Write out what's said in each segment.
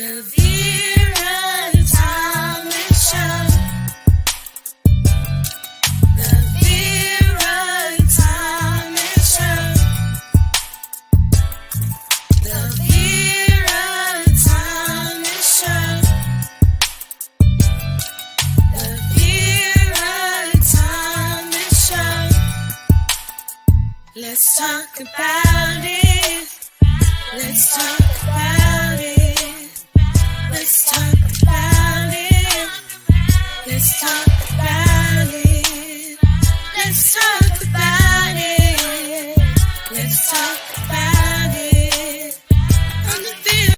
The Vera Talent Show. The Vera Talent Show. The Vera Talent Show. The Vera Talent Show. Let's talk about it. Let's talk about it. Let's talk about it. Let's talk about it. Let's talk about it. Let's talk about it. On the field.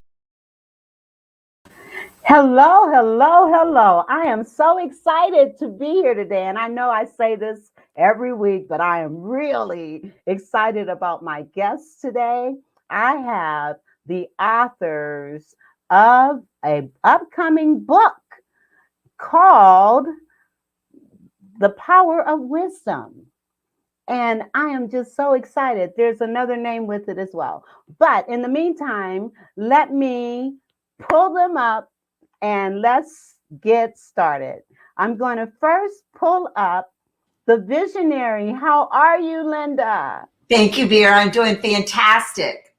Hello, hello, hello. I am so excited to be here today. And I know I say this every week, but I am really excited about my guests today. I have the authors of an upcoming book called The Power of Wisdom. And I am just so excited. There's another name with it as well. But in the meantime, let me pull them up and let's get started. I'm going to first pull up the visionary. How are you, Linda? Thank you, Vera. I'm doing fantastic.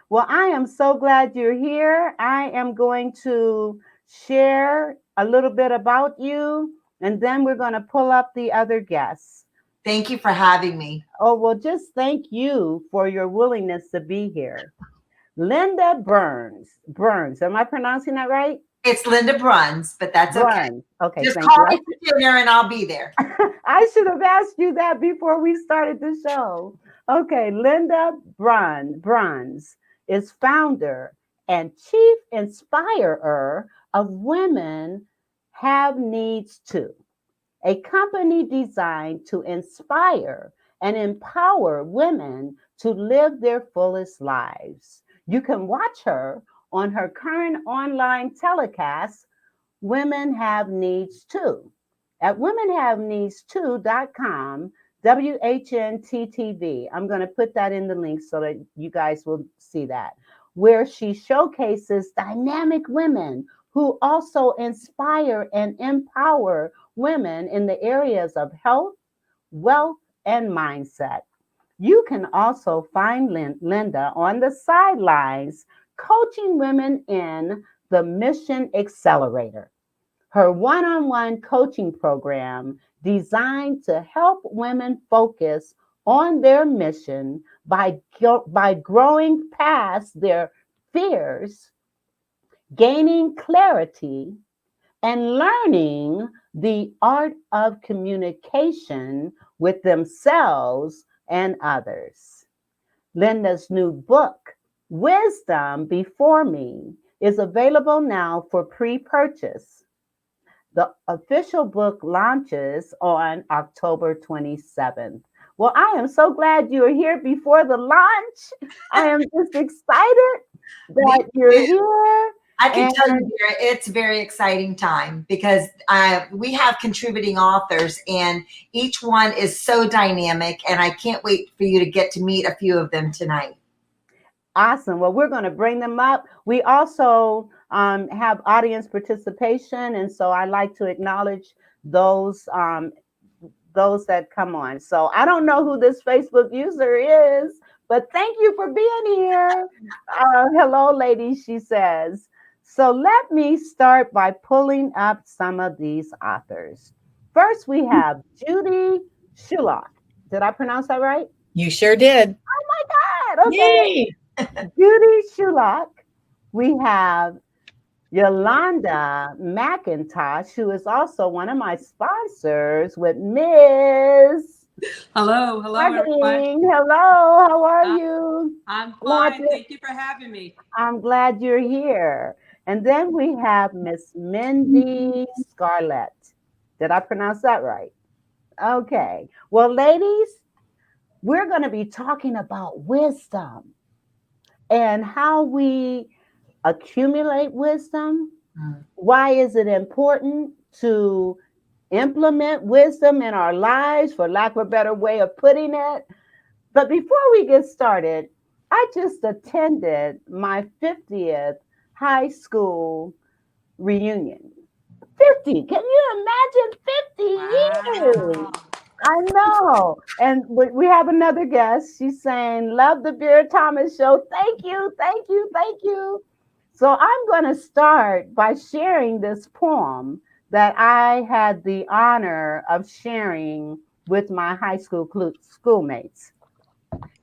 Well, I am so glad you're here. I am going to share a little bit about you, and then we're going to pull up the other guests. Thank you for having me. Oh, well, just thank you for your willingness to be here. Linda Bruns. Am I pronouncing that right? It's Linda Bruns, but that's okay. Okay, just thank call you. me for dinner and I'll be there. I should have asked you that before we started the show. Okay, Linda Bruns is founder and chief inspirer of Women Have Needs Too, a company designed to inspire and empower women to live their fullest lives. You can watch her on her current online telecast, Women Have Needs Too, at womenhaveneeds2.com, WHNTTV. I'm going to put that in the link so that you guys will see that, where she showcases dynamic women who also inspire and empower women in the areas of health, wealth, and mindset. You can also find Linda on the sidelines coaching women in the Mission Accelerator, her one-on-one coaching program designed to help women focus on their mission by growing past their fears, gaining clarity, and learning the art of communication with themselves and others. Linda's new book, Wisdom Before Me, is available now for pre-purchase. The official book launches on October 27th. Well, I am so glad you're here before the launch. I am just excited that you're here. I can tell you, Vera, it's a very exciting time because we have contributing authors and each one is so dynamic, and I can't wait for you to get to meet a few of them tonight. Awesome. Well, we're going to bring them up. We also have audience participation, and so I like to acknowledge those that come on. So I don't know who this Facebook user is, but thank you for being here. Hello, ladies, she says. So let me start by pulling up some of these authors. First, we have Judy Shulock. Did I pronounce that right? You sure did. Oh my God. Okay. Judy Shulock. We have Yolanda McIntosh, who is also one of my sponsors with Ms. Hello, everyone. Hello, how are you? I'm fine. Thank you for having me. I'm glad you're here. And then we have Miss Mindy Scarlett. Did I pronounce that right? Okay. Well, ladies, we're going to be talking about wisdom and how we accumulate wisdom. Why is it important to implement wisdom in our lives, for lack of a better way of putting it? But before we get started, I just attended my 50th high school reunion. 50. Can you imagine 50 years? Wow. I know. And we have another guest. She's saying, love the Vera Thomas show. Thank you, thank you, thank you. So I'm going to start by sharing this poem that I had the honor of sharing with my high school schoolmates.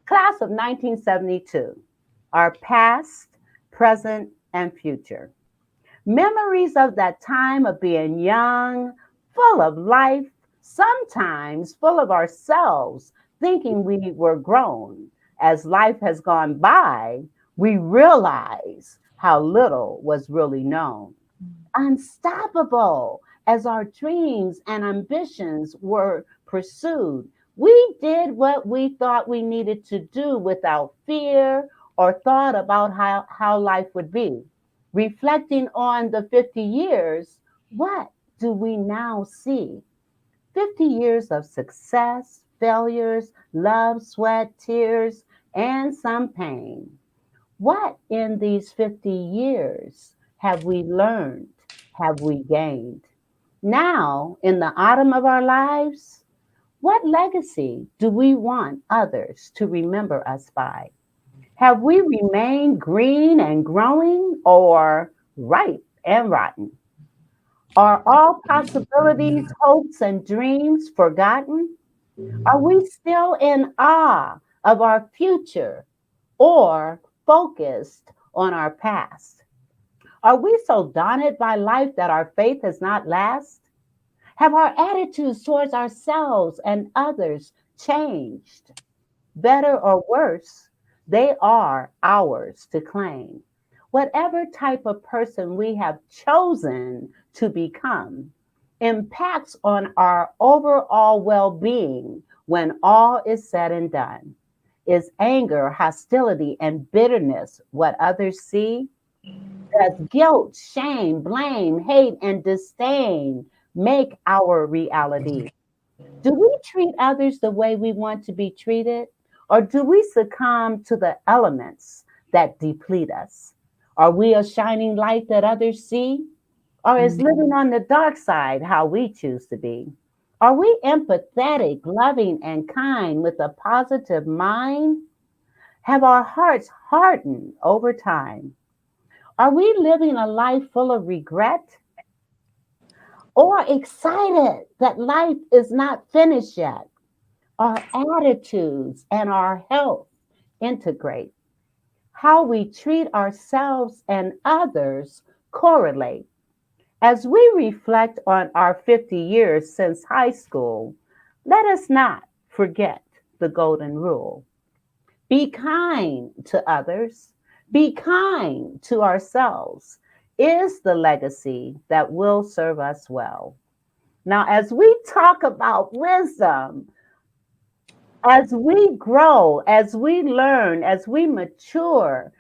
Class of 1972, our past, present, and future. Memories of that time of being young, full of life, sometimes full of ourselves, thinking we were grown. As life has gone by, we realize how little was really known. Unstoppable as our dreams and ambitions were pursued. We did what we thought we needed to do without fear or thought about how life would be. Reflecting on the 50 years, what do we now see? 50 years of success, failures, love, sweat, tears, and some pain. What in these 50 years have we learned? Have we gained? Now, in the autumn of our lives, what legacy do we want others to remember us by? Have we remained green and growing or ripe and rotten? Are all possibilities, hopes, and dreams forgotten? Are we still in awe of our future or focused on our past? Are we so daunted by life that our faith has not lasted? Have our attitudes towards ourselves and others changed? Better or worse, they are ours to claim. Whatever type of person we have chosen to become impacts on our overall well-being when all is said and done. Is anger, hostility, and bitterness what others see? Does guilt, shame, blame, hate, and disdain make our reality? Do we treat others the way we want to be treated? Or do we succumb to the elements that deplete us? Are we a shining light that others see? Or is living on the dark side how we choose to be? Are we empathetic, loving, and kind with a positive mind? Have our hearts hardened over time? Are we living a life full of regret? Or excited that life is not finished yet? Our attitudes and our health integrate. How we treat ourselves and others correlate. As we reflect on our 50 years since high school, let us not forget the golden rule. Be kind to others, be kind to ourselves, is the legacy that will serve us well. Now, as we talk about wisdom, as we grow, as we learn, as we mature,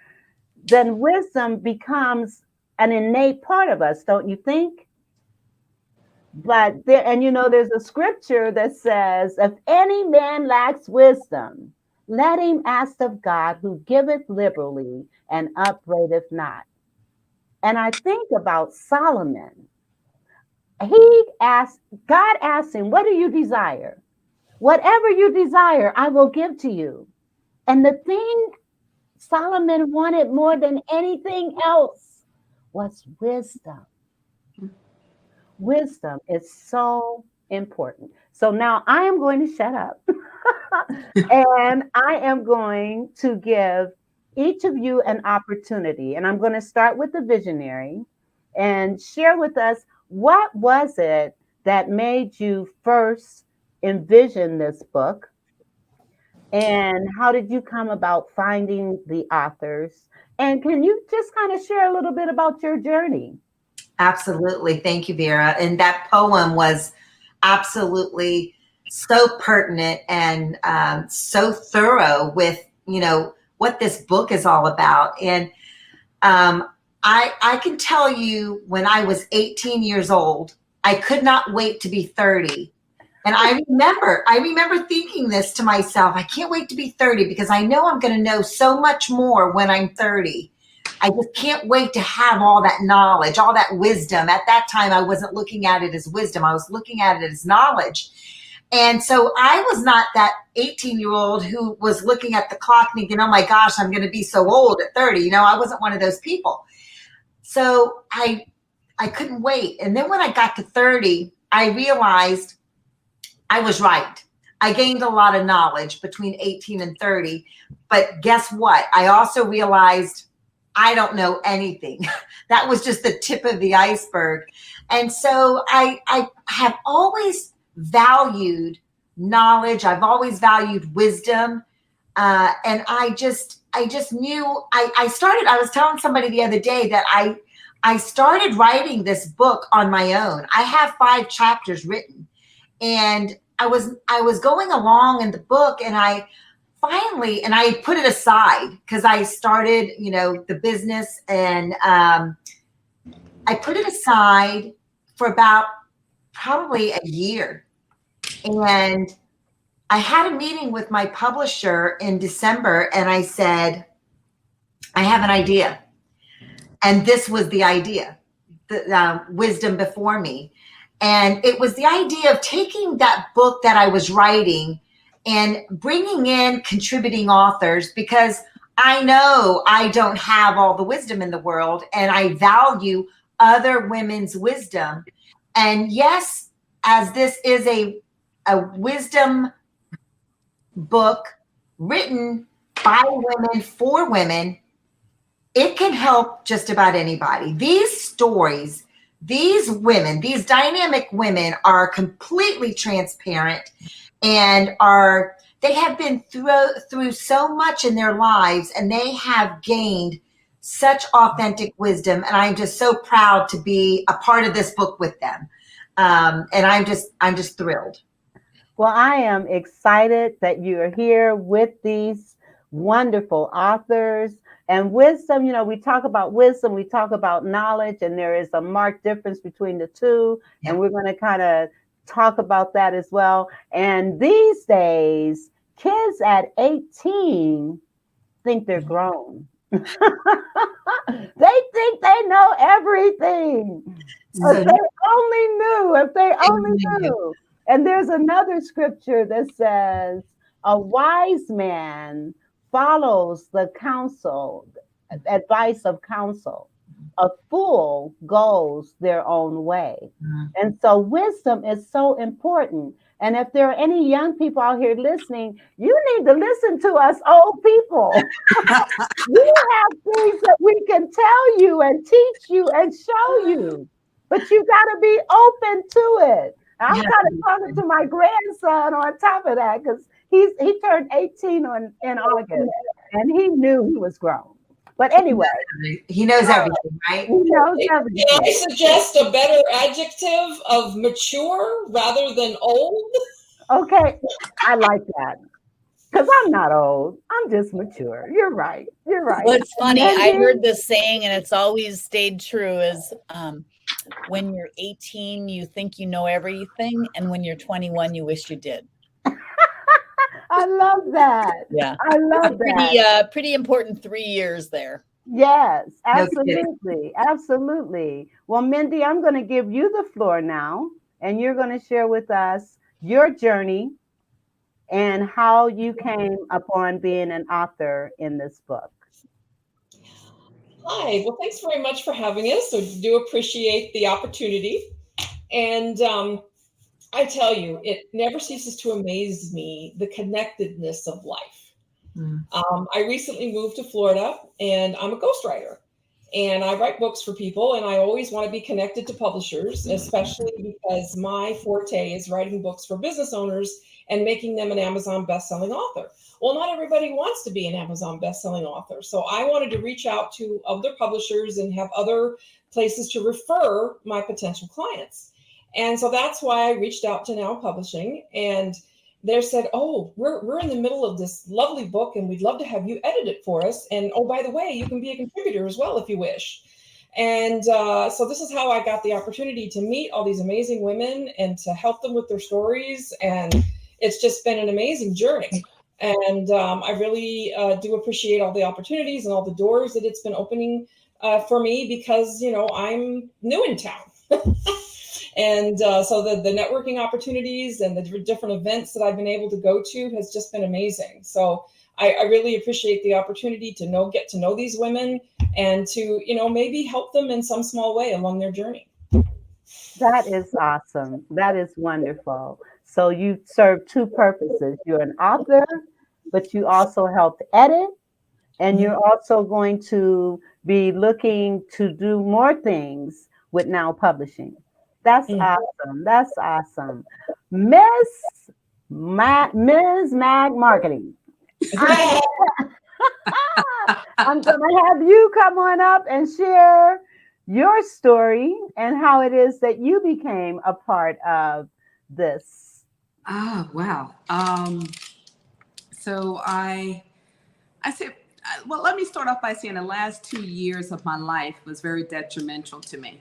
then wisdom becomes an innate part of us, don't you think? But there, and there's a scripture that says, if any man lacks wisdom, let him ask of God, who giveth liberally and upbraideth not. And I think about Solomon. God asked him, what do you desire? Whatever you desire, I will give to you. And the thing Solomon wanted more than anything else was wisdom. Wisdom is so important. So now I am going to shut up and I am going to give each of you an opportunity. And I'm going to start with the visionary and share with us, what was it that made you first envision this book? And how did you come about finding the authors? And can you just kind of share a little bit about your journey? Absolutely. Thank you, Vera. And that poem was absolutely so pertinent and so thorough with, what this book is all about. And I can tell you, when I was 18 years old, I could not wait to be 30. And I remember thinking this to myself, I can't wait to be 30 because I know I'm going to know so much more when I'm 30. I just can't wait to have all that knowledge, all that wisdom. At that time, I wasn't looking at it as wisdom. I was looking at it as knowledge. And so I was not that 18-year-old who was looking at the clock thinking, oh my gosh, I'm going to be so old at 30. You know, I wasn't one of those people. So I couldn't wait. And then when I got to 30, I realized I was right. I gained a lot of knowledge between 18 and 30. But guess what? I also realized I don't know anything. That was just the tip of the iceberg. And so I have always valued knowledge. I've always valued wisdom. And I just knew I was telling somebody the other day that I started writing this book on my own. I have 5 chapters written, and I was going along in the book, and I put it aside because I started, you know, the business, and I put it aside for about probably a year. And I had a meeting with my publisher in December, and I said, I have an idea. And this was the idea, the wisdom before me. And it was the idea of taking that book that I was writing and bringing in contributing authors, because I know I don't have all the wisdom in the world, and I value other women's wisdom. And yes, as this is a wisdom book written by women for women, it can help just about anybody. These stories, these women, these dynamic women are completely transparent, and they have been through so much in their lives, and they have gained such authentic wisdom. And I'm just so proud to be a part of this book with them. And I'm just thrilled. Well, I am excited that you're here with these wonderful authors. And wisdom, you know, we talk about wisdom, we talk about knowledge, and there is a marked difference between the two. Yeah. And we're going to kind of talk about that as well. And these days, kids at 18 think they're grown. They think they know everything. If they only knew. And there's another scripture that says, a wise man follows the advice of counsel. A fool goes their own way. Mm-hmm. And so wisdom is so important. And if there are any young people out here listening, you need to listen to us old people. We have things that we can tell you and teach you and show you, but you got to be open to it. I'm kind of talking to my grandson on top of that, because he turned 18 in August, and he knew he was grown. But anyway, he knows everything, right? He knows everything. Can I suggest a better adjective of mature rather than old? Okay, I like that. Because I'm not old. I'm just mature. You're right. Well, it's funny. I heard this saying, and it's always stayed true, is when you're 18, you think you know everything. And when you're 21, you wish you did. I love that. Yeah. I love that. Pretty important 3 years there. Yes, absolutely. Absolutely. Well, Mindy, I'm going to give you the floor now, and you're going to share with us your journey and how you came upon being an author in this book. Hi. Well, thanks very much for having us. I do appreciate the opportunity. And I tell you, it never ceases to amaze me, the connectedness of life. Mm. I recently moved to Florida, and I'm a ghostwriter. And I write books for people, and I always want to be connected to publishers, especially because my forte is writing books for business owners and making them an Amazon bestselling author. Well, not everybody wants to be an Amazon bestselling author. So I wanted to reach out to other publishers and have other places to refer my potential clients. And so that's why I reached out to Now Publishing, and they said, oh, we're in the middle of this lovely book, and we'd love to have you edit it for us. And oh, by the way, you can be a contributor as well if you wish. And so this is how I got the opportunity to meet all these amazing women and to help them with their stories. And it's just been an amazing journey. And I really do appreciate all the opportunities and all the doors that it's been opening for me, because, you know, I'm new in town. And so the networking opportunities and the different events that I've been able to go to has just been amazing. So I really appreciate the opportunity to get to know these women and to, you know, maybe help them in some small way along their journey. That is awesome. That is wonderful. So you serve two purposes. You're an author, but you also help edit, and you're also going to be looking to do more things with Now Publishing. That's awesome. That's awesome. Ms. Mag Marketing. I'm going to have you come on up and share your story and how it is that you became a part of this. Oh, wow. So I said, well, let me start off by saying the last 2 years of my life was very detrimental to me.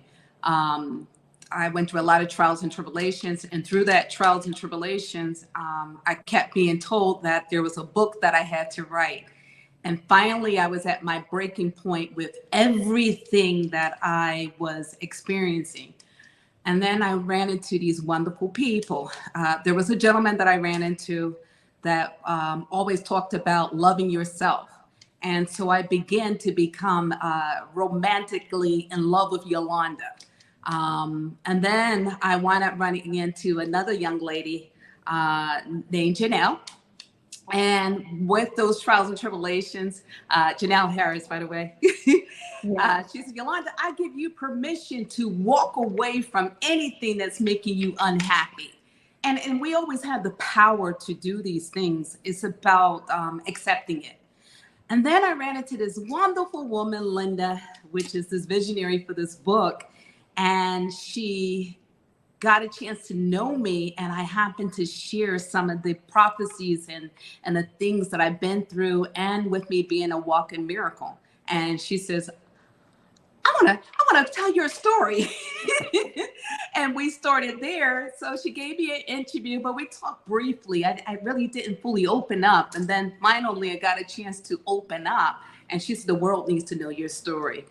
I went through a lot of trials and tribulations, and through that trials and tribulations, I kept being told that there was a book that I had to write. And finally, I was at my breaking point with everything that I was experiencing. And then I ran into these wonderful people. There was a gentleman that I ran into that always talked about loving yourself. And so I began to become romantically in love with Yolanda. And then I wound up running into another young lady named Janelle. And with those trials and tribulations, Janelle Harris, by the way, she said, Yolanda, I give you permission to walk away from anything that's making you unhappy. And we always have the power to do these things. It's about accepting it. And then I ran into this wonderful woman, Linda, which is this visionary for this book. And she got a chance to know me, and I happened to share some of the prophecies and the things that I've been through, and with me being a walking miracle. And she says, I want to tell your story. And we started there. So she gave me an interview, but we talked briefly. I really didn't fully open up. And then finally I got a chance to open up, and she said, the world needs to know your story.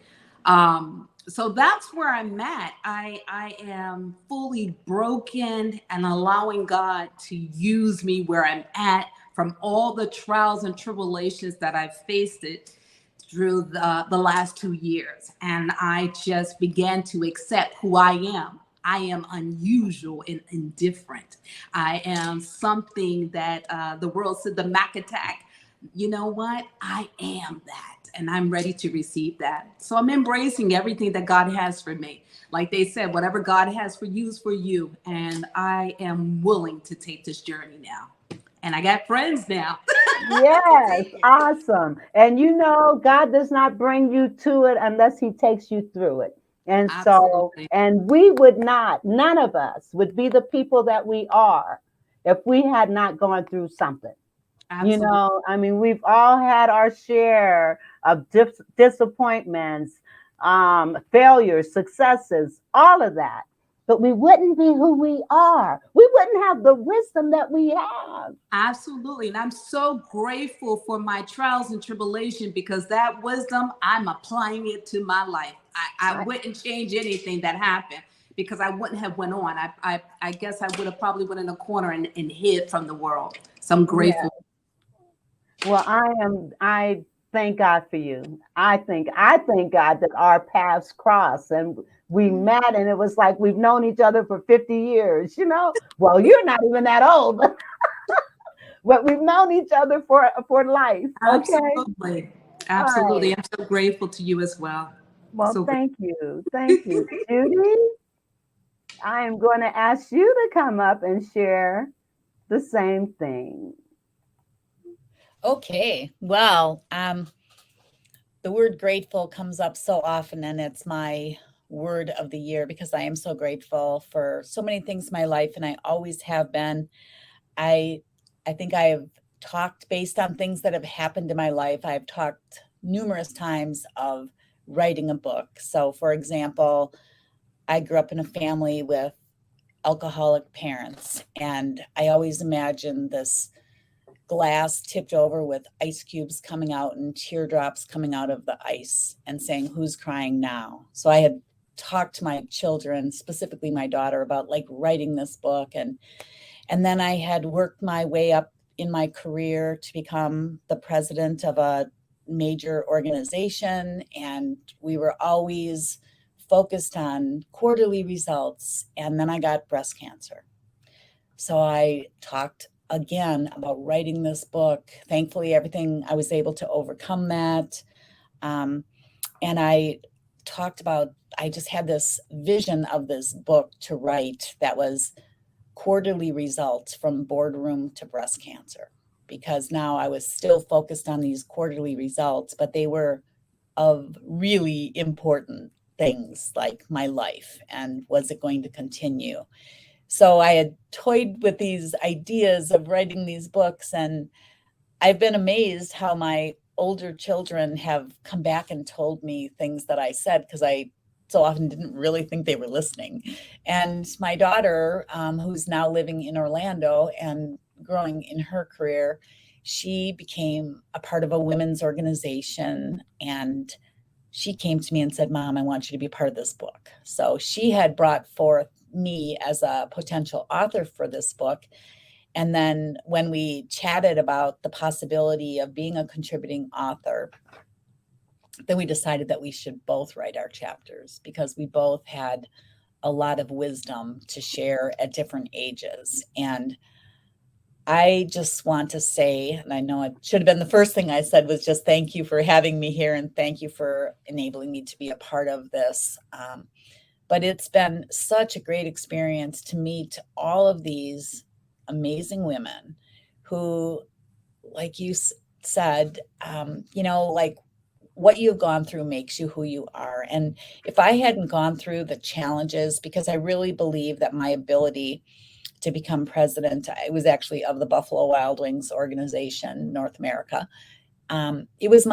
So that's where I'm at. I am fully broken and allowing God to use me where I'm at from all the trials and tribulations that I've faced it through the last 2 years. And I just began to accept who I am. I am unusual and indifferent. I am something that the world said, the Mac attack. You know what? I am that. And I'm ready to receive that. So I'm embracing everything that God has for me. Like they said, whatever God has for you is for you. And I am willing to take this journey now. And I got friends now. Yes, awesome. And you know, God does not bring you to it unless he takes you through it. And Absolutely. so, and we would not, none of us would be the people that we are if we had not gone through something. Absolutely. You know, I mean, we've all had our share of disappointments, failures, successes, all of that. But we wouldn't be who we are. We wouldn't have the wisdom that we have. Absolutely. And I'm so grateful for my trials and tribulation, because that wisdom, I'm applying it to my life. I wouldn't change anything that happened, because I wouldn't have went on. I guess I would have probably went in a corner and hid from the world. So I'm grateful. Yeah. Well, I thank God for you. I thank God that our paths cross and we met, and it was like we've known each other for 50 years, you know? Well, you're not even that old, but we've known each other for life. Okay. Absolutely. Absolutely. Right. I'm so grateful to you as well. Well, so thank you. Thank you. Judy, I am going to ask you to come up and share the same thing. Okay. Well, the word grateful comes up so often, and it's my word of the year because I am so grateful for so many things in my life, and I always have been. I think I have talked based on things that have happened in my life. I've talked numerous times of writing a book. So, for example, I grew up in a family with alcoholic parents, and I always imagined this glass tipped over with ice cubes coming out and teardrops coming out of the ice and saying, "Who's crying now?" So I had talked to my children, specifically my daughter, about like writing this book. And then I had worked my way up in my career to become the president of a major organization. And we were always focused on quarterly results. And then I got breast cancer. So I talked again about writing this book. Thankfully, everything, I was able to overcome that. And I talked about, I just had this vision of this book to write that was quarterly results from boardroom to breast cancer, because now I was still focused on these quarterly results, but they were of really important things like my life and was it going to continue. So I had toyed with these ideas of writing these books, and I've been amazed how my older children have come back and told me things that I said, because I so often didn't really think they were listening. And my daughter, who's now living in Orlando and growing in her career, she became a part of a women's organization, and she came to me and said, "Mom, I want you to be part of this book." So she had brought forth me as a potential author for this book. And then when we chatted about the possibility of being a contributing author, then we decided that we should both write our chapters, because we both had a lot of wisdom to share at different ages. And I just want to say, and I know it should have been the first thing I said, was just thank you for having me here, and thank you for enabling me to be a part of this. But it's been such a great experience to meet all of these amazing women who, like you said, like what you've gone through makes you who you are. And if I hadn't gone through the challenges, because I really believe that my ability to become president, I was actually of the Buffalo Wild Wings organization, North America. It was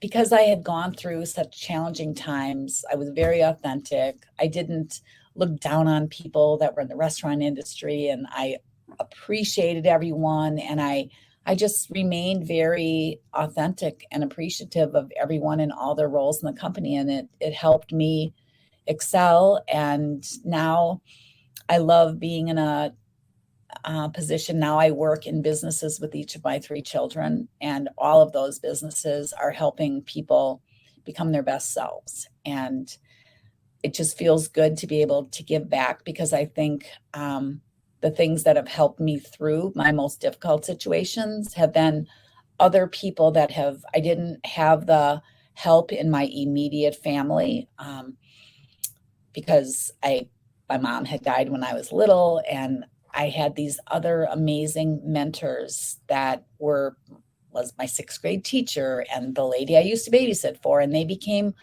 because I had gone through such challenging times. I was very authentic. I didn't look down on people that were in the restaurant industry, and I appreciated everyone. And I just remained very authentic and appreciative of everyone in all their roles in the company. And it helped me excel. And now I love being in a position. Now I work in businesses with each of my 3 children, and all of those businesses are helping people become their best selves. And it just feels good to be able to give back, because I think the things that have helped me through my most difficult situations have been other people that I didn't have the help in my immediate family, because my mom had died when I was little, and I had these other amazing mentors that was my 6th grade teacher and the lady I used to babysit for, and they became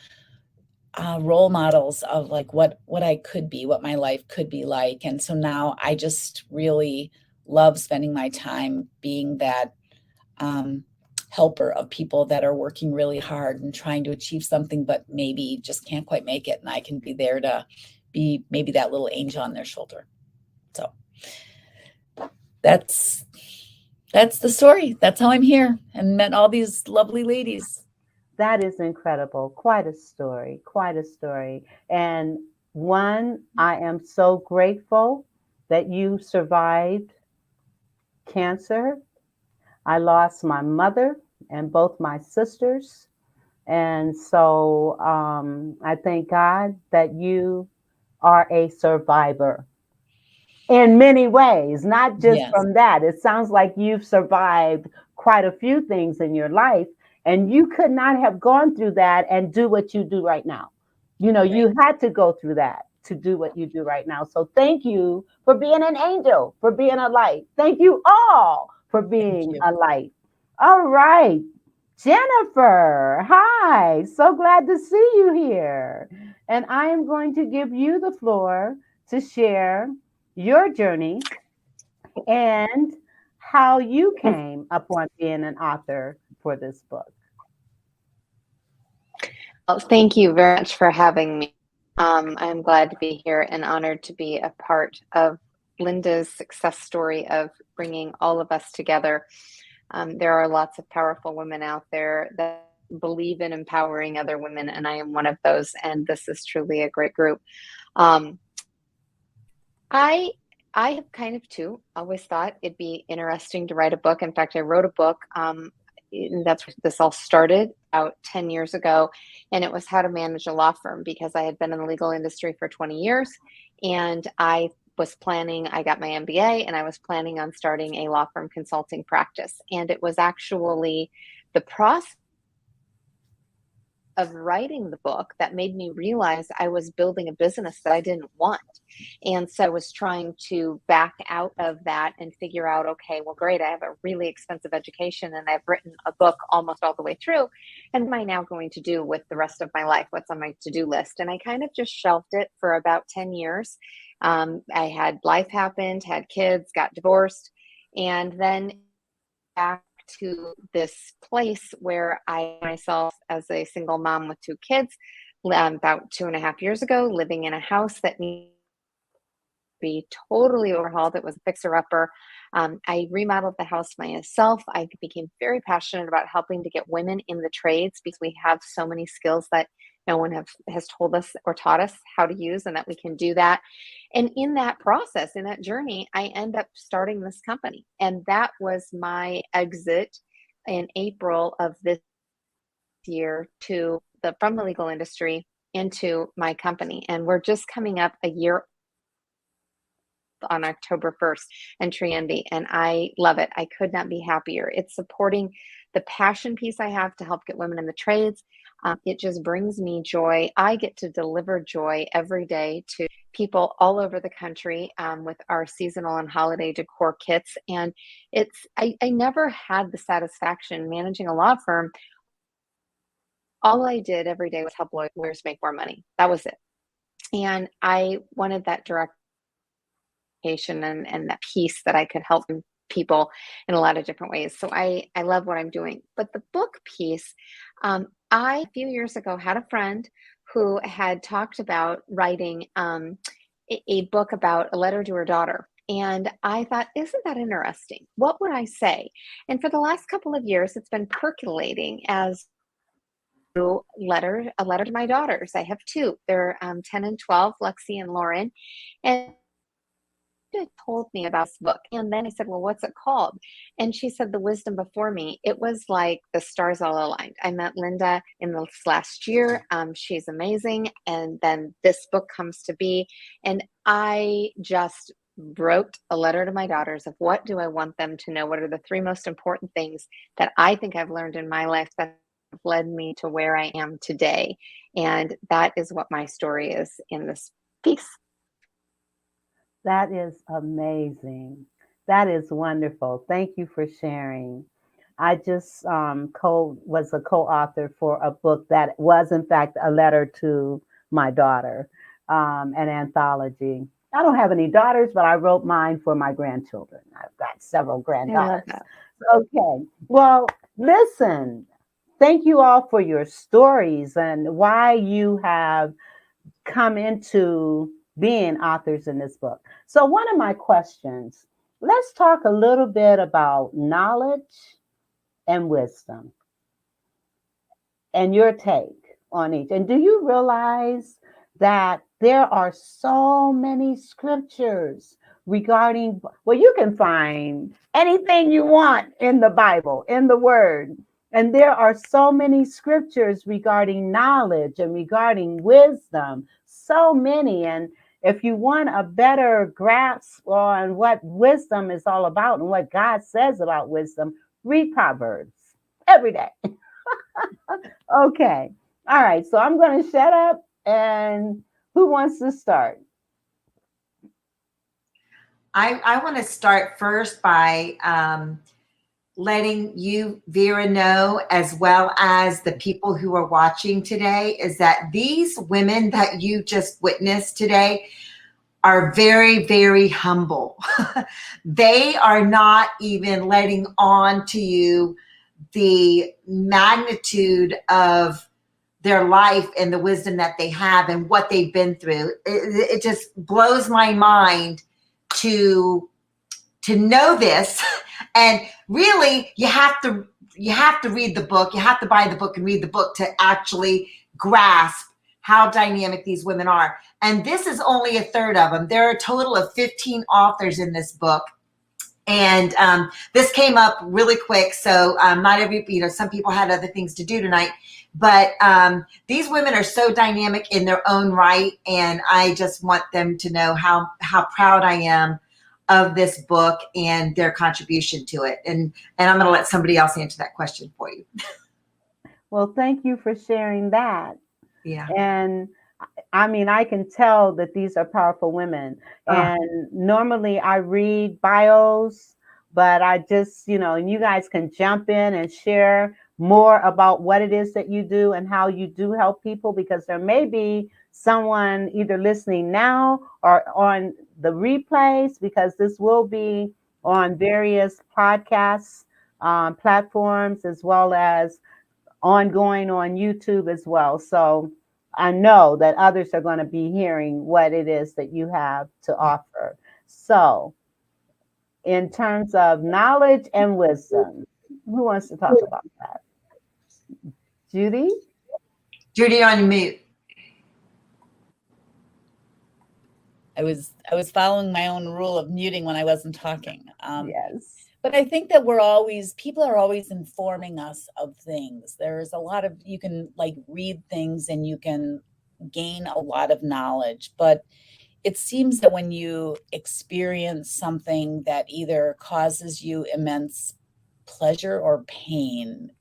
role models of like what I could be, what my life could be like. And so now I just really love spending my time being that helper of people that are working really hard and trying to achieve something, but maybe just can't quite make it. And I can be there to be maybe that little angel on their shoulder. So that's the story. That's how I'm here and met all these lovely ladies. That is incredible. Quite a story. Quite a story. And one, I am so grateful that you survived cancer. I lost my mother and both my sisters. And so I thank God that you are a survivor in many ways, not just from that. It sounds like you've survived quite a few things in your life, and you could not have gone through that and do what you do right now. You had to go through that to do what you do right now. So thank you for being an angel, for being a light. Thank you all for being a light. All right. Jennifer, hi. So glad to see you here. And I am going to give you the floor to share your journey and how you came upon being an author for this book. Well, thank you very much for having me. I'm glad to be here and honored to be a part of Linda's success story of bringing all of us together. There are lots of powerful women out there that believe in empowering other women, and I am one of those, and this is truly a great group. I have kind of too always thought it'd be interesting to write a book. In fact, I wrote a book, and that's where this all started about 10 years ago, and it was how to manage a law firm, because I had been in the legal industry for 20 years, and I got my MBA, and I was planning on starting a law firm consulting practice. And it was actually the process of writing the book that made me realize I was building a business that I didn't want. And so I was trying to back out of that and figure out, okay, well, great, I have a really expensive education and I've written a book almost all the way through. And what am I now going to do with the rest of my life? What's on my to-do list? And I kind of just shelved it for about 10 years. I had life happened, had kids, got divorced, and then back to this place where I myself, as a single mom with 2 kids, about 2.5 years ago, living in a house that needed to be totally overhauled. It was a fixer-upper. I remodeled the house myself. I became very passionate about helping to get women in the trades, because we have so many skills that no one has told us or taught us how to use, and that we can do that. And in that process, in that journey, I end up starting this company. And that was my exit in April of this year from the legal industry into my company. And we're just coming up a year on October 1st, and Tree Envy, and I love it. I could not be happier. It's supporting the passion piece I have to help get women in the trades. It just brings me joy. I get to deliver joy every day to people all over the country with our seasonal and holiday decor kits. And I never had the satisfaction managing a law firm. All I did every day was help lawyers make more money. That was it. And I wanted that direct and that piece that I could help people in a lot of different ways. So I love what I'm doing. But the book piece, I, a few years ago, had a friend who had talked about writing a book about a letter to her daughter. And I thought, isn't that interesting? What would I say? And for the last couple of years, it's been percolating as a letter to my daughters. I have 2. They're 10 and 12, Lexi and Lauren. And told me about this book, and then I said, well, what's it called? And she said, The Wisdom Before Me. It was like the stars all aligned. I met Linda in this last year. She's amazing. And then this book comes to be, and I just wrote a letter to my daughters of what do I want them to know? What are the 3 most important things that I think I've learned in my life that have led me to where I am today? And that is what my story is in this piece. That is amazing. That is wonderful. Thank you for sharing. I just was a co-author for a book that was, in fact, a letter to my daughter, an anthology. I don't have any daughters, but I wrote mine for my grandchildren. I've got several granddaughters. Okay. Well, listen, thank you all for your stories and why you have come into being authors in this book. So one of my questions, let's talk a little bit about knowledge and wisdom and your take on each. And do you realize that there are so many scriptures regarding, well, you can find anything you want in the Bible, in the Word. And there are so many scriptures regarding knowledge and regarding wisdom, so many. And if you want a better grasp on what wisdom is all about and what God says about wisdom, read Proverbs every day. Okay. All right. So I'm going to shut up. And who wants to start? I want to start first by letting you, Vera, know, as well as the people who are watching today, is that these women that you just witnessed today are very, very humble. They are not even letting on to you the magnitude of their life and the wisdom that they have and what they've been through. It just blows my mind to know this. And really, you have to read the book. You have to buy the book and read the book to actually grasp how dynamic these women are. And this is only a third of them. There are a total of 15 authors in this book. And this came up really quick. So not every, some people had other things to do tonight. But these women are so dynamic in their own right. And I just want them to know how proud I am of this book and their contribution to it. And I'm going to let somebody else answer that question for you. Well, thank you for sharing that. Yeah. And I mean, I can tell that these are powerful women. And normally I read bios, but I just, and you guys can jump in and share more about what it is that you do and how you do help people, because there may be someone either listening now or on the replays, because this will be on various podcasts platforms, as well as ongoing on YouTube as well. So I know that others are going to be hearing what it is that you have to offer. So in terms of knowledge and wisdom, who wants to talk about that? Judy? Judy, on mute. I was following my own rule of muting when I wasn't talking. Yes. But I think that people are always informing us of things. There's a lot of, you can like read things and you can gain a lot of knowledge, but it seems that when you experience something that either causes you immense pleasure or pain,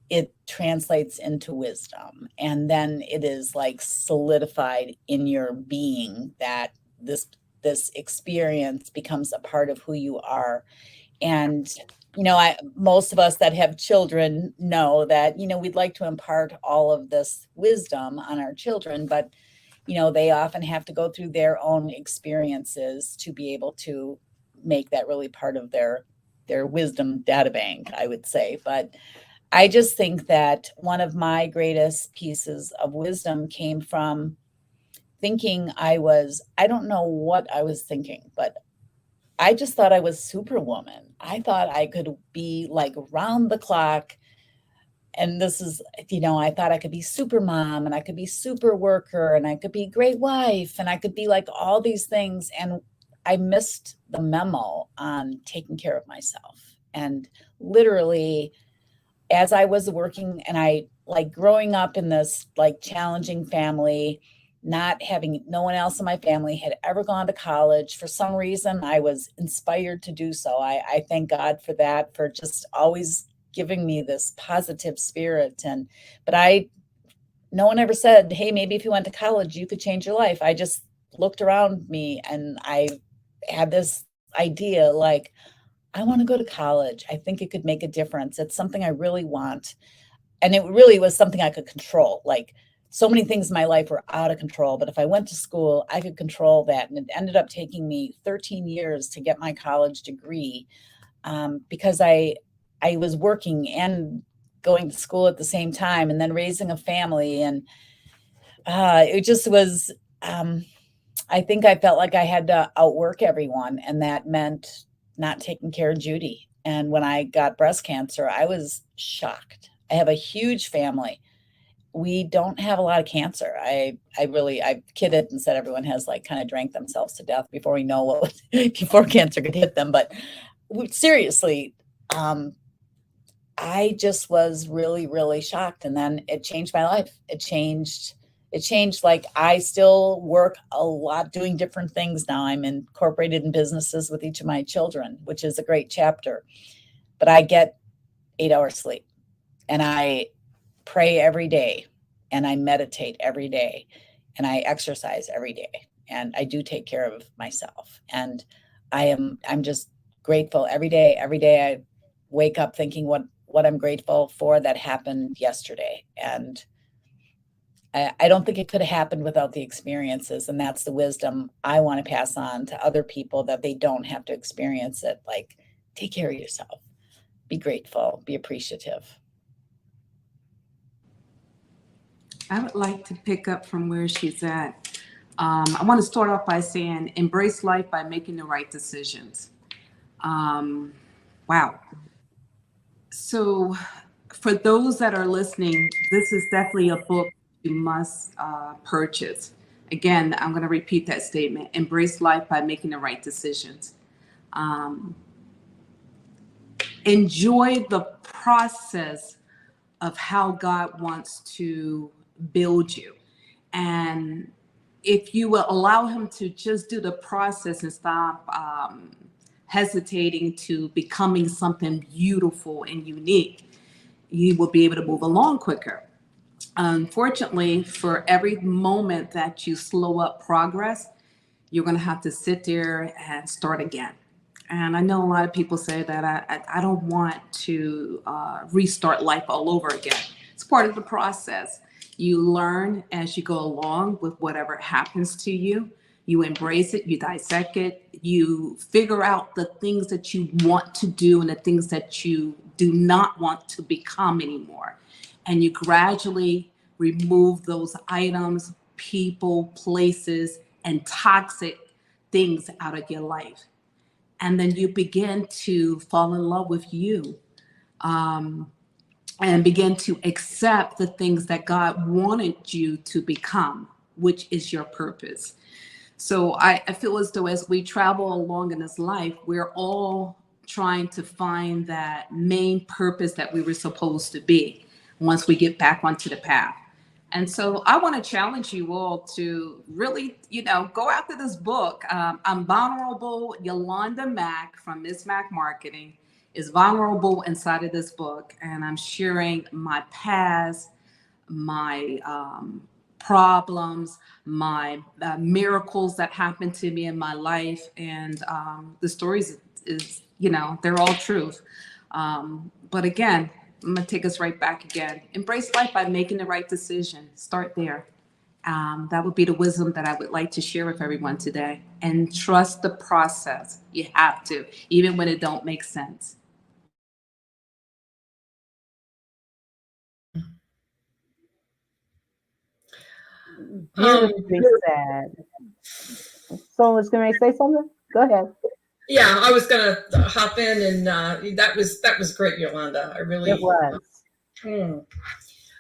it translates into wisdom. And then it is like solidified in your being that this experience becomes a part of who you are. And, most of us that have children know that, we'd like to impart all of this wisdom on our children, but, they often have to go through their own experiences to be able to make that really part of their wisdom data bank, I would say. But I just think that one of my greatest pieces of wisdom came from thinking I don't know what I was thinking, but I just thought I was Superwoman. I thought I could be like round the clock. And this is, I thought I could be super mom, and I could be super worker, and I could be great wife, and I could be like all these things. And I missed the memo on taking care of myself. And literally, as I was working, and I like growing up in this like challenging family, not having, no one else in my family had ever gone to college. For some reason, I was inspired to do so. I thank God for that, for just always giving me this positive spirit. But no one ever said, hey, maybe if you went to college, you could change your life. I just looked around me and I had this idea, like, I want to go to college. I think it could make a difference. It's something I really want. And it really was something I could control. Like, so many things in my life were out of control, but if I went to school, I could control that. And it ended up taking me 13 years to get my college degree, because I was working and going to school at the same time, and then raising a family. And it just was, I think I felt like I had to outwork everyone. And that meant not taking care of Judy. And when I got breast cancer, I was shocked. I have a huge family. We don't have a lot of cancer. I kidded and said everyone has like kind of drank themselves to death before we know before cancer could hit them. But seriously, I just was really, really shocked. And then it changed my life. It changed, like, I still work a lot doing different things now. I'm incorporated in businesses with each of my children, which is a great chapter. But I get 8 hours sleep, and I pray every day, and I meditate every day, and I exercise every day, and I do take care of myself. And I'm just grateful every day. Every day I wake up thinking what I'm grateful for that happened yesterday. And I don't think it could have happened without the experiences. And that's the wisdom I want to pass on to other people, that they don't have to experience it. Like, take care of yourself, be grateful, be appreciative. I would like to pick up from where she's at. I want to start off by saying embrace life by making the right decisions. Wow. So for those that are listening, this is definitely a book you must purchase. Again, I'm going to repeat that statement. Embrace life by making the right decisions. Enjoy the process of how God wants to build you. And if you will allow him to just do the process and stop hesitating to becoming something beautiful and unique, you will be able to move along quicker. Unfortunately, for every moment that you slow up progress, you're going to have to sit there and start again. And I know a lot of people say that I don't want to restart life all over again. It's part of the process. You learn as you go along with whatever happens to you. You embrace it, you dissect it, you figure out the things that you want to do and the things that you do not want to become anymore. And you gradually remove those items, people, places, and toxic things out of your life. And then you begin to fall in love with you, and begin to accept the things that God wanted you to become, which is your purpose. So I feel as though as we travel along in this life, we're all trying to find that main purpose that we were supposed to be once we get back onto the path. And so I want to challenge you all to really, go after this book. I'm vulnerable. Yolanda Mack from Miss Mac Marketing is vulnerable inside of this book. And I'm sharing my past, my problems, my miracles that happened to me in my life. And the stories is, they're all truth. But again, I'm going to take us right back again. Embrace life by making the right decision. Start there. That would be the wisdom that I would like to share with everyone today. And trust the process. You have to, even when it don't make sense. Beautifully said. Someone was going to say something? Go ahead. Yeah, I was going to hop in, and that was great, Yolanda. I really It was.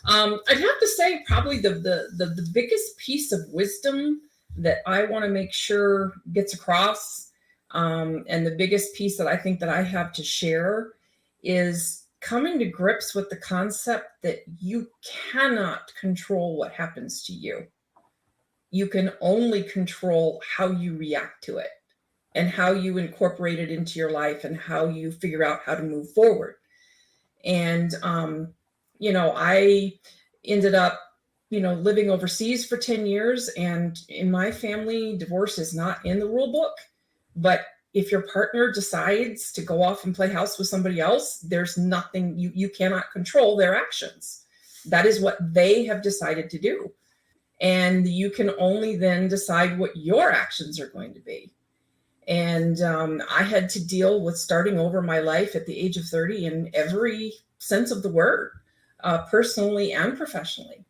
I'd have to say probably the biggest piece of wisdom that I want to make sure gets across, and the biggest piece that I think that I have to share is coming to grips with the concept that you cannot control what happens to you. You can only control how you react to it and how you incorporate it into your life and how you figure out how to move forward. And, I ended up, living overseas for 10 years. And in my family, divorce is not in the rule book. But if your partner decides to go off and play house with somebody else, there's nothing, you cannot control their actions. That is what they have decided to do. And you can only then decide what your actions are going to be. And I had to deal with starting over my life at the age of 30 in every sense of the word, personally and professionally.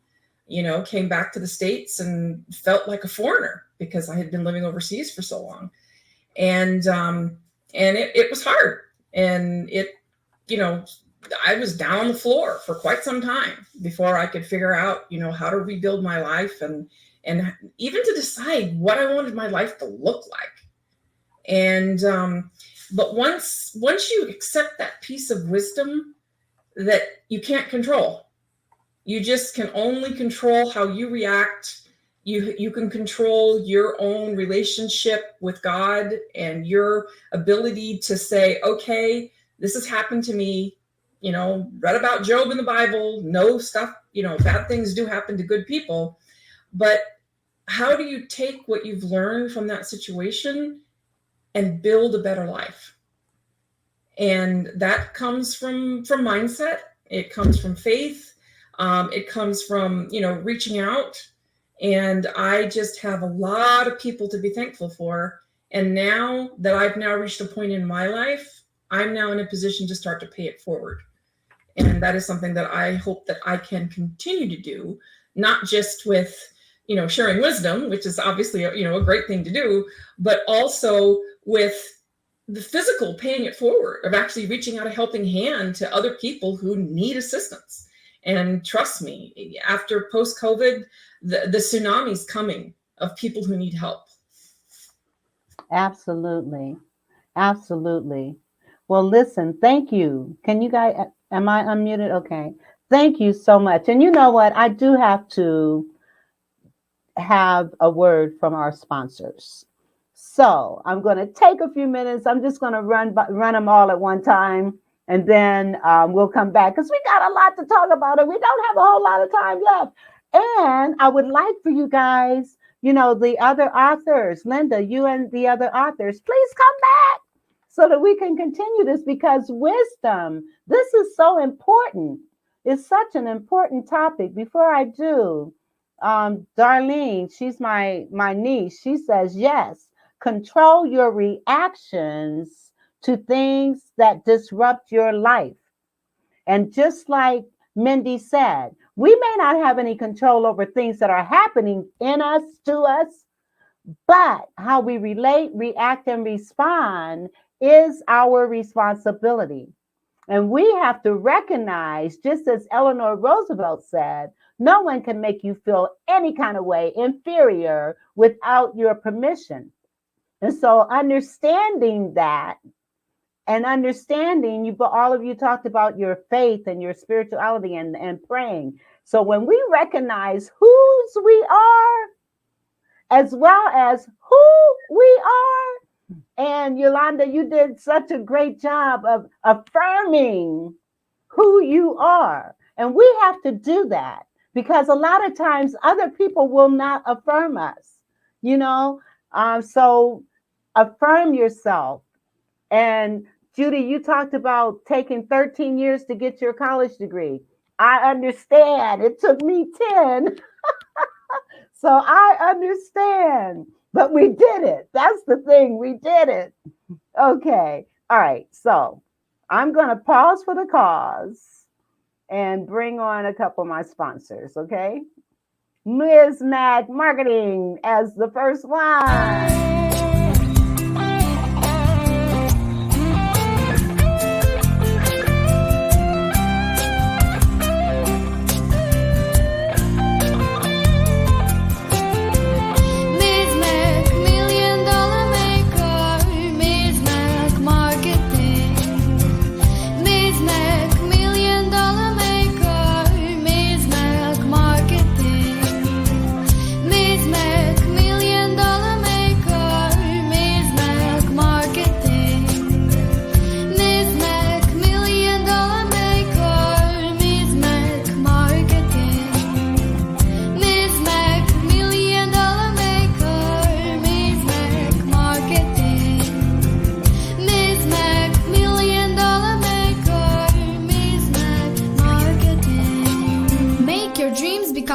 Came back to the States and felt like a foreigner because I had been living overseas for so long. And it was hard. And I was down on the floor for quite some time before I could figure out, how to rebuild my life and even to decide what I wanted my life to look like. And but once you accept that piece of wisdom that you can't control, you just can only control how you react. You can control your own relationship with God and your ability to say, okay, this has happened to me. Read about Job in the Bible, know stuff, bad things do happen to good people. But how do you take what you've learned from that situation and build a better life? And that comes from mindset. It comes from faith. It comes from, reaching out. And I just have a lot of people to be thankful for. And now that I've now reached a point in my life, I'm now in a position to start to pay it forward. And that is something that I hope that I can continue to do, not just with, sharing wisdom, which is obviously a great thing to do, but also with the physical paying it forward, of actually reaching out a helping hand to other people who need assistance. And trust me, after post-COVID, the tsunami's coming of people who need help. Absolutely. Absolutely. Well, listen, thank you. Can you guys, am I unmuted? Okay. Thank you so much. And you know what? I do have to have a word from our sponsors. So I'm going to take a few minutes. I'm just going to run them all at one time, and then we'll come back because we got a lot to talk about, and we don't have a whole lot of time left. And I would like for you guys, the other authors, Linda, you and the other authors, please come back so that we can continue this, because wisdom, this is so important. It's such an important topic. Before I do, Darlene, she's my niece. She says, yes, control your reactions to things that disrupt your life. And just like Mindy said, we may not have any control over things that are happening in us, to us, but how we relate, react, and respond is our responsibility. And we have to recognize, just as Eleanor Roosevelt said, no one can make you feel any kind of way inferior without your permission. And so understanding that, and understanding, all of you talked about your faith and your spirituality and praying. So when we recognize whose we are, as well as who we are, and Yolanda, you did such a great job of affirming who you are. And we have to do that, because a lot of times other people will not affirm us, so affirm yourself. And Judy, you talked about taking 13 years to get your college degree. I understand. It took me 10. So I understand. But we did it. That's the thing. We did it. Okay. All right. So I'm going to pause for the cause and bring on a couple of my sponsors. Okay. Ms. Mac Marketing as the first one.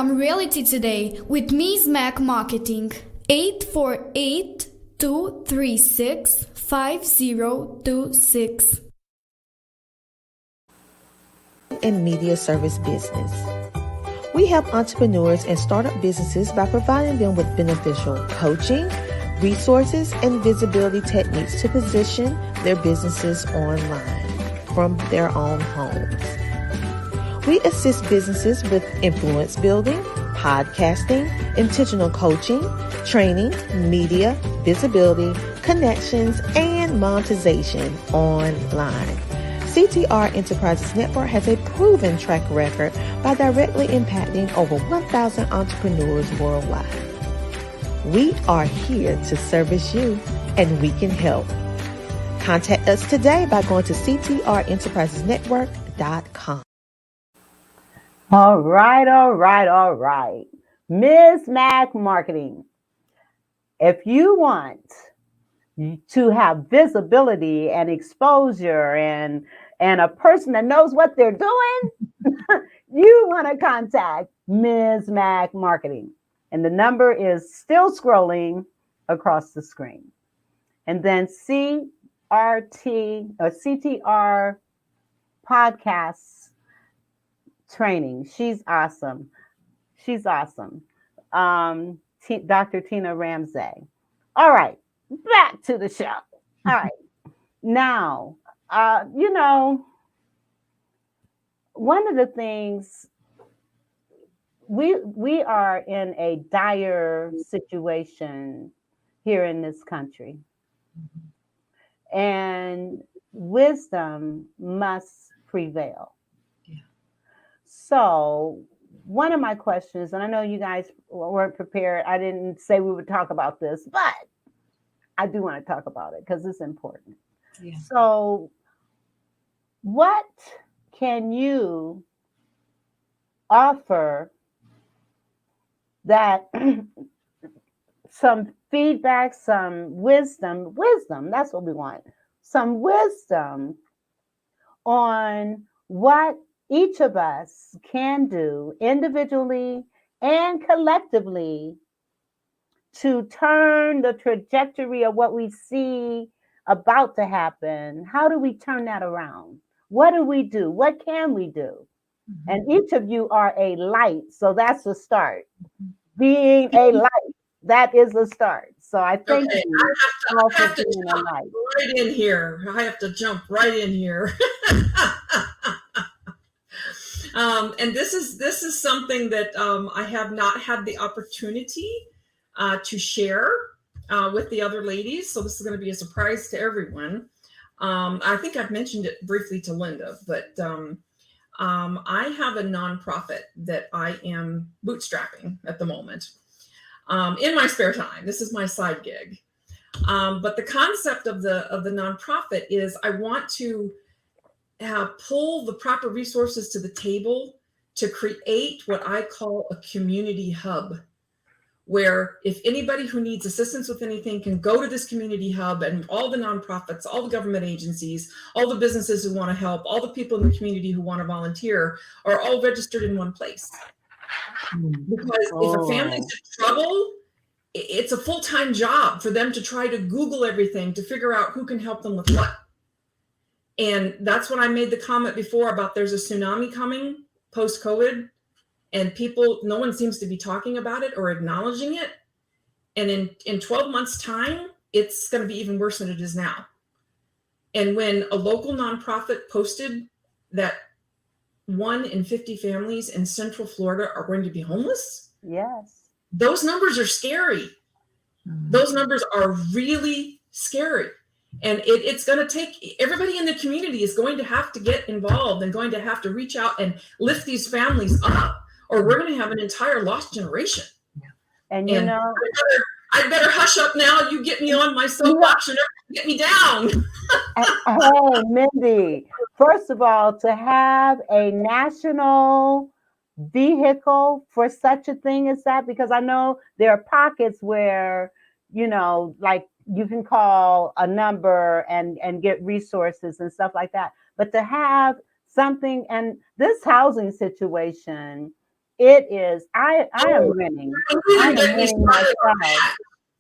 Reality today with Ms. Mac Marketing. 848-236-5026. And media service business. We help entrepreneurs and startup businesses by providing them with beneficial coaching, resources, and visibility techniques to position their businesses online from their own homes. We assist businesses with influence building, podcasting, intentional coaching, training, media, visibility, connections, and monetization online. CTR Enterprises Network has a proven track record by directly impacting over 1,000 entrepreneurs worldwide. We are here to service you, and we can help. Contact us today by going to ctrenterprisesnetwork.com. All right. Ms. Mac Marketing. If you want to have visibility and exposure and a person that knows what they're doing, you want to contact Ms. Mac Marketing. And the number is still scrolling across the screen. And then CTR Podcasts Training. She's awesome. Dr. Tina Ramsey. All right, back to the show. All right, now, one of the things, we are in a dire situation here in this country, and wisdom must prevail. Yeah. So one of my questions, and I know you guys weren't prepared, I didn't say we would talk about this, but I do want to talk about it because it's important. Yeah. So what can you offer that some feedback, some wisdom, that's what we want, some wisdom on what each of us can do individually and collectively to turn the trajectory of what we see about to happen? How do we turn that around? What do we do? What can we do? And each of you are a light. So that's a start. Being a light, that is a start. So I thank you all for being a light. Right in here. I have to jump right in here. And this is something that I have not had the opportunity to share with the other ladies. So this is going to be a surprise to everyone. I think I've mentioned it briefly to Linda, but I have a nonprofit that I am bootstrapping at the moment in my spare time. This is my side gig. But the concept of the nonprofit is I want to pull the proper resources to the table to create what I call a community hub, where if anybody who needs assistance with anything can go to this community hub, and all the nonprofits, all the government agencies, all the businesses who want to help, all the people in the community who want to volunteer are all registered in one place. Because if a family's in trouble, it's a full-time job for them to try to Google everything to figure out who can help them with what. And that's when I made the comment before about there's a tsunami coming post-COVID, and no one seems to be talking about it or acknowledging it. And in 12 months' time, it's going to be even worse than it is now. And when a local nonprofit posted that 1 in 50 families in Central Florida are going to be homeless, yes, those numbers are scary. Those numbers are really scary. And it's going to take, everybody in the community is going to have to get involved and going to have to reach out and lift these families up, or we're going to have an entire lost generation. And I better hush up now. You get me on my soapbox and get me down. Oh, Mindy, first of all, to have a national vehicle for such a thing as that, because I know there are pockets where, like you can call a number and get resources and stuff like that. But to have something, and this housing situation, it is, I am renting. I am renting myself.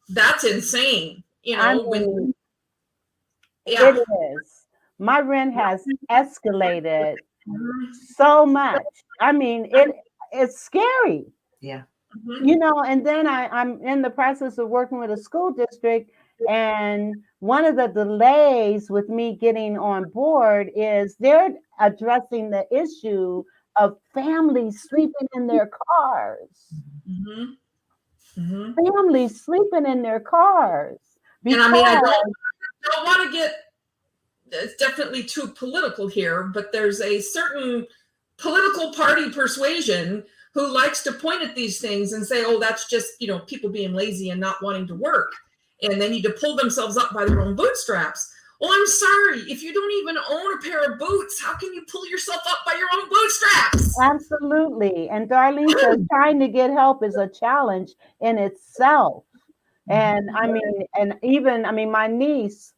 That's insane. It is. My rent has escalated so much. I mean, it's scary. Yeah. And then I'm in the process of working with a school district, and one of the delays with me getting on board is they're addressing the issue of families sleeping in their cars. Families sleeping in their cars. And I mean, I don't want to get, it's definitely too political here, but there's a certain political party persuasion who likes to point at these things and say, oh, that's just, people being lazy and not wanting to work. And they need to pull themselves up by their own bootstraps. Well, I'm sorry, if you don't even own a pair of boots, how can you pull yourself up by your own bootstraps? Absolutely. And Darlene says trying to get help is a challenge in itself. And my niece,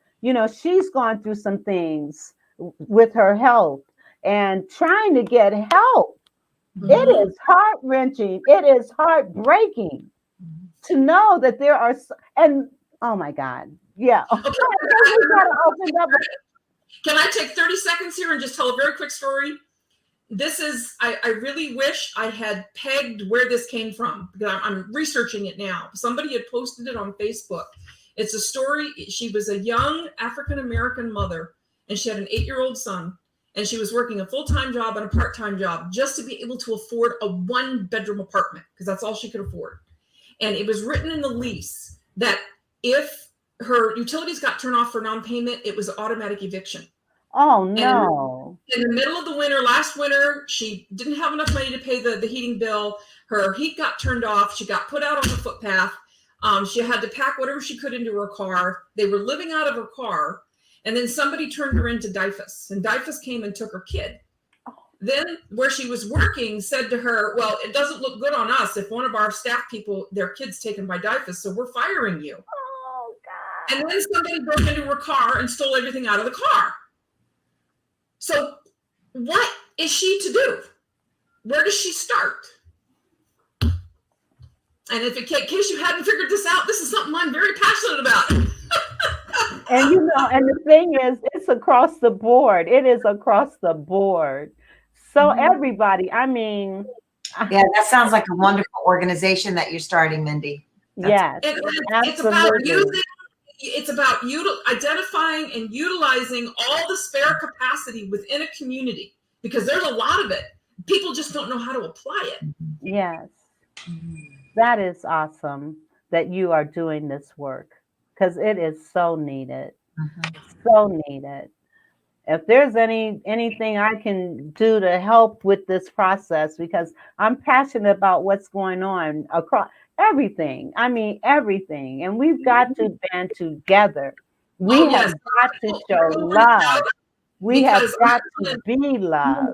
she's gone through some things with her health and trying to get help. It is heart-wrenching. It is heartbreaking to know that there are, and oh my God. Yeah. Okay. Can I take 30 seconds here and just tell a very quick story? this is, I really wish I had pegged where this came from, because I'm researching it now. Somebody had posted it on Facebook. It's a story. She was a young African-American mother, and she had an 8-year-old son, and she was working a full-time job and a part-time job just to be able to afford a 1-bedroom apartment, because that's all she could afford. And it was written in the lease that if her utilities got turned off for non-payment, it was automatic eviction. Oh, no. And in the middle of the winter, last winter, she didn't have enough money to pay the heating bill. Her heat got turned off. She got put out on the footpath. She had to pack whatever she could into her car. They were living out of her car. And then somebody turned her into DYFS, and DYFS came and took her kid. Then where she was working said to her, well, it doesn't look good on us if one of our staff people, their kid's taken by DYFS, so we're firing you. Oh, God. And then somebody broke into her car and stole everything out of the car. So what is she to do? Where does she start? And if in case you hadn't figured this out, this is something I'm very passionate about. And you know, and the thing is, it's across the board. It is across the board. So everybody, I mean, Yeah, that sounds like a wonderful organization that you're starting, Mindy. yes, It's about absolutely. it's about identifying and utilizing all the spare capacity within a community, because there's a lot of it. People just don't know how to apply it. Yes, that is awesome that you are doing this work, because it is so needed, so needed. If there's anything I can do to help with this process, because I'm passionate about what's going on across everything. I mean, everything. And we've got to band together. We have got to show love. We have got to be love.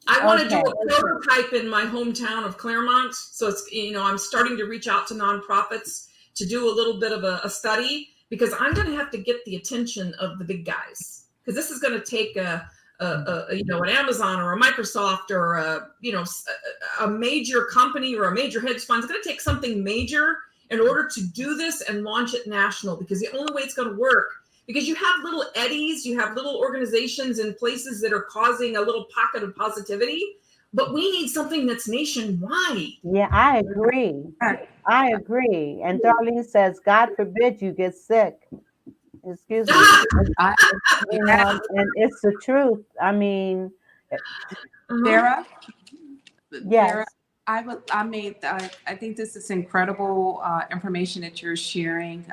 I want to do a prototype in my hometown of Claremont. So it's, I'm starting to reach out to nonprofits to do a little bit of a study, because I'm going to have to get the attention of the big guys. Because this is going to take an Amazon or a Microsoft or a major company or a major hedge fund. It's going to take something major in order to do this and launch it national, because the only way it's going to work, because you have little eddies, you have little organizations in places that are causing a little pocket of positivity, but we need something that's nationwide. Yeah, I agree. I agree. And Darlene says, God forbid you get sick. Excuse me. And it's the truth. I mean, Vera? yes. Vera, I think this is incredible information that you're sharing.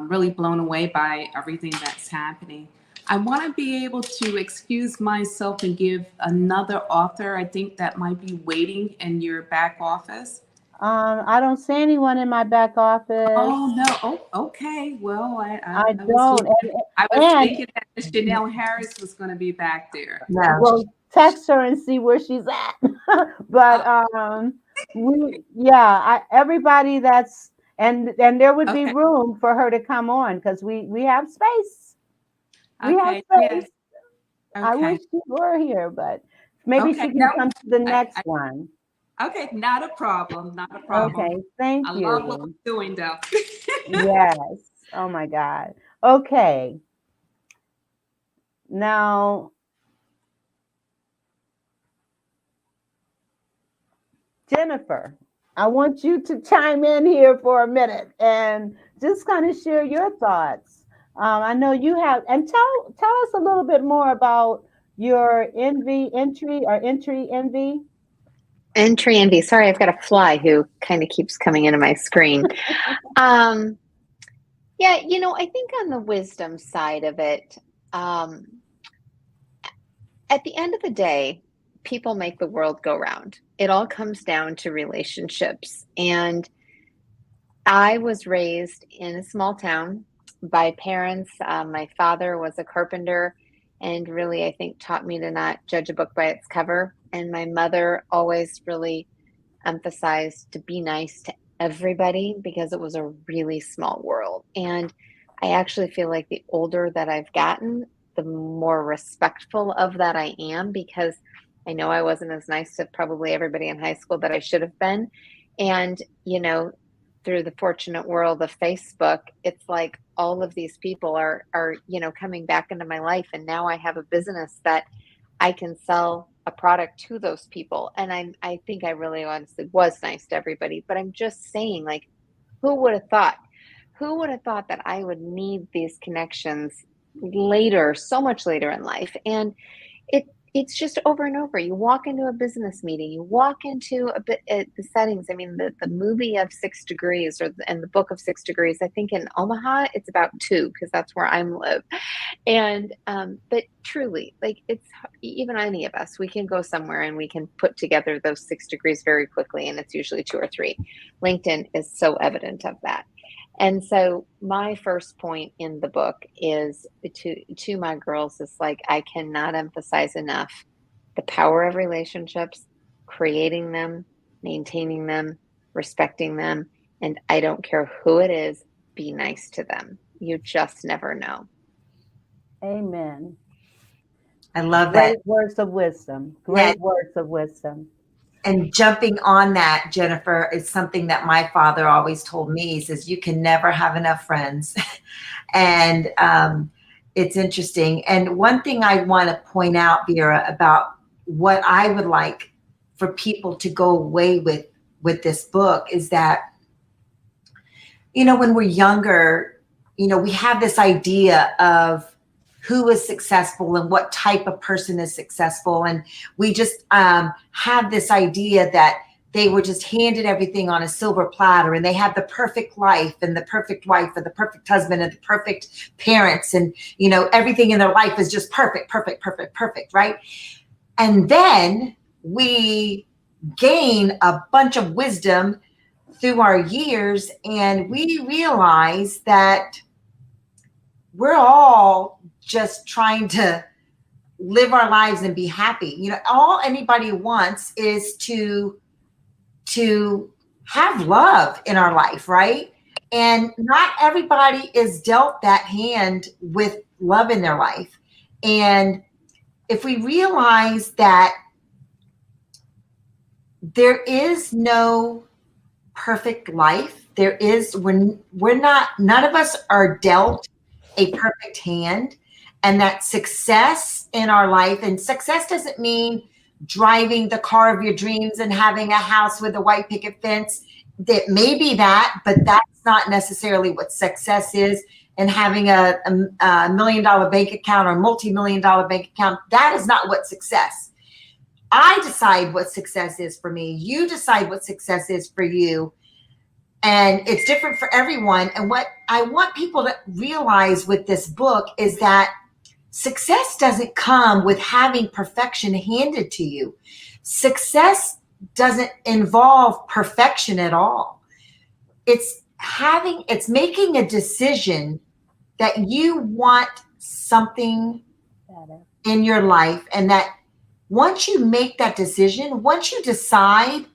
Really blown away by everything that's happening. I want to be able to excuse myself and give another author, I think, that might be waiting in your back office. I don't see anyone in my back office. Oh, no. Oh, okay. Well, I don't. I was thinking that Miss Janelle Harris was going to be back there. Yeah. Well, text her and see where she's at. But everybody that's and there would be room for her to come on, because we have space. We have space. Yes. I wish she were here, but maybe she can come to the next one. Okay, not a problem. Not a problem. Okay, thank you. I love what we're doing, though. Yes. Oh my God. Okay. Now, Jennifer, I want you to chime in here for a minute and just kind of share your thoughts. I know you have, and tell us a little bit more about your entry envy. Entry envy. Sorry, I've got a fly who kind of keeps coming into my screen. I think on the wisdom side of it, at the end of the day, people make the world go round. It all comes down to relationships. And I was raised in a small town by parents. My father was a carpenter and really, I think, taught me to not judge a book by its cover. And my mother always really emphasized to be nice to everybody, because it was a really small world. And I actually feel like the older that I've gotten, the more respectful of that I am, because I know I wasn't as nice to probably everybody in high school that I should have been. And, through the fortunate world of Facebook, it's like all of these people are coming back into my life. And now I have a business that I can sell a product to those people. And I think I really honestly was nice to everybody, but I'm just saying, like, who would have thought? Who would have thought that I would need these connections later, so much later in life? And it's just over and over. You walk into a business meeting, you walk into the settings. I mean, the movie of 6 Degrees, and the book of 6 Degrees. I think in Omaha it's about 2, because that's where I live. And but truly, like, it's even any of us, we can go somewhere and we can put together those 6 degrees very quickly, and it's usually 2 or 3. LinkedIn is so evident of that. And so my first point in the book is to my girls is like, I cannot emphasize enough the power of relationships, creating them, maintaining them, respecting them, and I don't care who it is, be nice to them. You just never know. Amen. I love that. Great words of wisdom. Great words of wisdom. And jumping on that, Jennifer, is something that my father always told me. He says, you can never have enough friends. And it's interesting. And one thing I want to point out, Vera, about what I would like for people to go away with this book is that, when we're younger, we have this idea of who is successful and what type of person is successful. And we just have this idea that they were just handed everything on a silver platter, and they have the perfect life and the perfect wife and the perfect husband and the perfect parents. And, everything in their life is just perfect, perfect, perfect, perfect, right? And then we gain a bunch of wisdom through our years, and we realize that we're all just trying to live our lives and be happy. All anybody wants is to have love in our life, right? And not everybody is dealt that hand with love in their life. And if we realize that there is no perfect life, none of us are dealt a perfect hand, and that success in our life, and success doesn't mean driving the car of your dreams and having a house with a white picket fence. That may be that, but that's not necessarily what success is. And having a $1 million bank account or multi-million-dollar bank account, that is not what success. I decide what success is for me. You decide what success is for you. And it's different for everyone. And what I want people to realize with this book is that success doesn't come with having perfection handed to you. Success doesn't involve perfection at all. It's making a decision that you want something in your life, and that once you make that decision, once you decide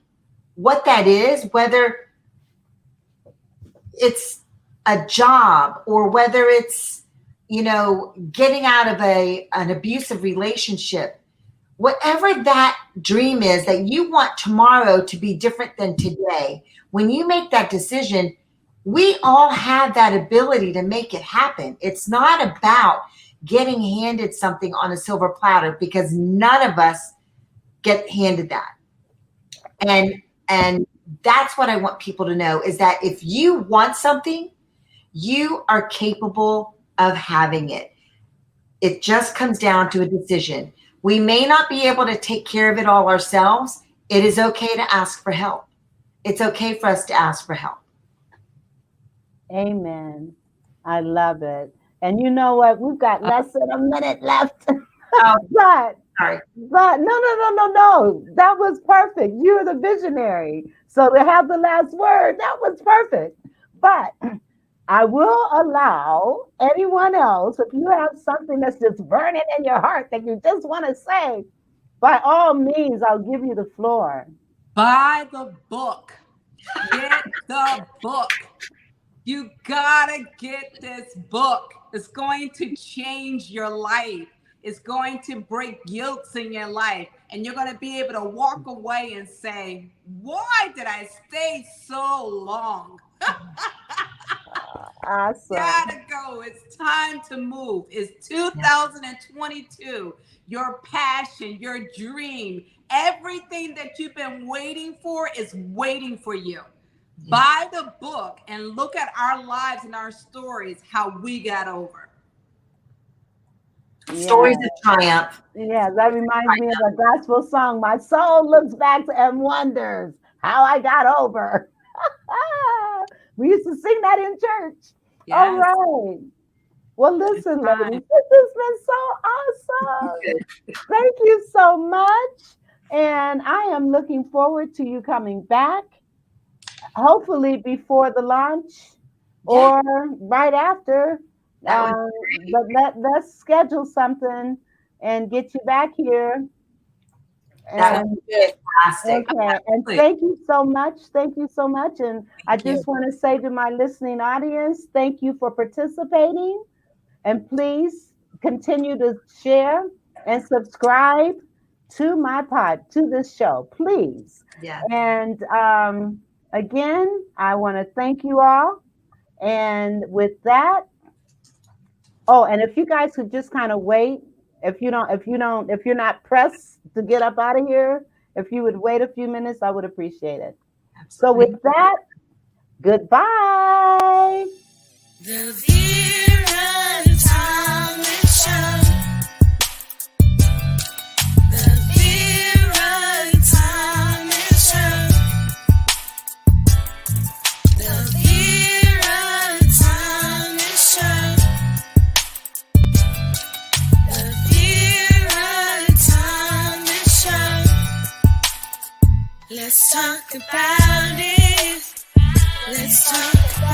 what that is, whether it's a job or whether it's, getting out of an abusive relationship, whatever that dream is that you want tomorrow to be different than today, when you make that decision, we all have that ability to make it happen. It's not about getting handed something on a silver platter, because none of us get handed that. And that's what I want people to know, is that if you want something, you are capable of having it. It just comes down to a decision. We may not be able to take care of it all ourselves. It is okay to ask for help. It's okay for us to ask for help. Amen. I love it. And you know what? We've got less than a minute left. But no. That was perfect. You're the visionary. So to have the last word, that was perfect. But I will allow anyone else, if you have something that's just burning in your heart that you just want to say, by all means, I'll give you the floor. Buy the book. Get the book. You gotta get this book. It's going to change your life. It's going to break yokes in your life. And you're going to be able to walk away and say, why did I stay so long? Awesome. Gotta go. It's time to move. It's 2022. Your passion, your dream, everything that you've been waiting for is waiting for you. Buy the book and look at our lives and our stories, how we got over. Stories of triumph. Yeah, that reminds me of a gospel song. My soul looks back and wonders how I got over. We used to sing that in church. Yes. All right. Well, listen, ladies, this has been so awesome. Thank you so much. And I am looking forward to you coming back, hopefully before the launch or right after. But let's schedule something and get you back here. That would be fantastic. Okay, and thank you so much. Thank you so much. And I just want to say to my listening audience, thank you for participating. And please continue to share and subscribe to to this show, please. Yeah. And again, I want to thank you all. And with that, and if you guys could just kind of wait, if you're not pressed to get up out of here, if you would wait a few minutes, I would appreciate it. Absolutely. So with that, goodbye. The Vera and Thomas Show. The Vera and Thomas Show. The Vera and Thomas Show. The Vera and Thomas Show. Let's talk about it. Let's talk about it.